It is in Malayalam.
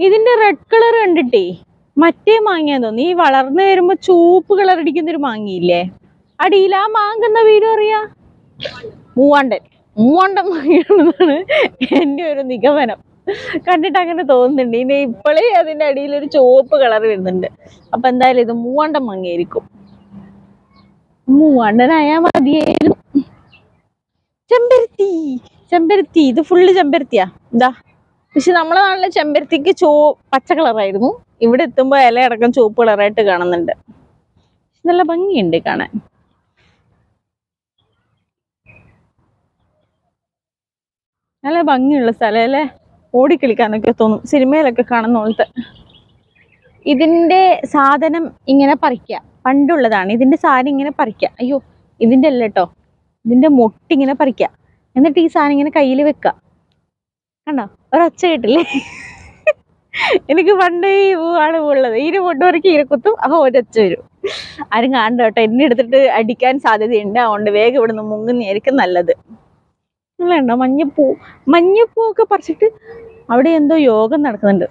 ഇതിന്റെ റെഡ് കളർ കണ്ടിട്ടേ മറ്റേ മാങ്ങയാന്ന് തോന്നി. ഈ വളർന്നു വരുമ്പോ ചുവപ്പ് കളർ അടിക്കുന്ന ഒരു മാങ്ങയില്ലേ, അടിയിൽ ആ മാങ്ങ എന്താ വീട് പറയാ? മൂവാണ്ടൻ. മൂവാണ്ടൻ മാങ്ങയാണെന്നാണ് എന്റെ ഒരു നിഗമനം. കണ്ടിട്ട് അങ്ങനെ തോന്നുന്നുണ്ട്. ഇനി ഇപ്പോഴേ അതിന്റെ അടിയിൽ ഒരു ചുവപ്പ് കളർ വരുന്നുണ്ട്. അപ്പൊ എന്തായാലും ഇത് മൂവാണ്ടൻ മാങ്ങയായിരിക്കും. മൂവാണ്ടനായാ മതിയായിരുന്നു. ചെമ്പരത്തി, ചെമ്പരത്തി. ഇത് ഫുള്ള് ചെമ്പരത്തിയാ. ഇതാ, പക്ഷെ നമ്മളെ നാട്ടിലെ ചെമ്പരത്തിക്ക് പച്ച കളറായിരുന്നു. ഇവിടെ എത്തുമ്പോ ഇലയടക്കം ചുവപ്പ് കളറായിട്ട് കാണുന്നുണ്ട്. നല്ല ഭംഗിയുണ്ട് കാണാൻ. നല്ല ഭംഗിയുള്ള സ്ഥലം അല്ലേ, ഓടിക്കളിക്കാനൊക്കെ തോന്നും, സിനിമയിലൊക്കെ കാണുന്ന പോലത്തെ. ഇതിന്റെ സാധനം ഇങ്ങനെ പറിക്കുക, പണ്ടുള്ളതാണ്. ഇതിന്റെ സാധനം ഇങ്ങനെ പറിക്കുക. അയ്യോ, ഇതിന്റെ അല്ല കേട്ടോ, ഇതിന്റെ മൊട്ടിങ്ങനെ പറിക്കുക. എന്നിട്ട് ഈ സാധനം ഇങ്ങനെ കയ്യിൽ വെക്കുക. കണ്ടോ, ഒരൊച്ച കേട്ടില്ലേ? എനിക്ക് പണ്ടേ ആണ് ഉള്ളത്. ഈര് പൊട്ടുപറിക്ക് ഈര കുത്തും, അപ്പൊ ഒരൊച്ച വരും. ആരും കാണണ്ട കേട്ടോ, എന്നെ എടുത്തിട്ട് അടിക്കാൻ സാധ്യതയുണ്ട്. അതുകൊണ്ട് വേഗം ഇവിടെ നിന്ന് മുങ്ങുന്നതായിരിക്കും നല്ലത്. നിങ്ങളുണ്ടോ മഞ്ഞപ്പൂ? മഞ്ഞപ്പൂ ഒക്കെ പറിച്ചിട്ട് അവിടെ എന്തോ യോഗം നടക്കുന്നുണ്ട്.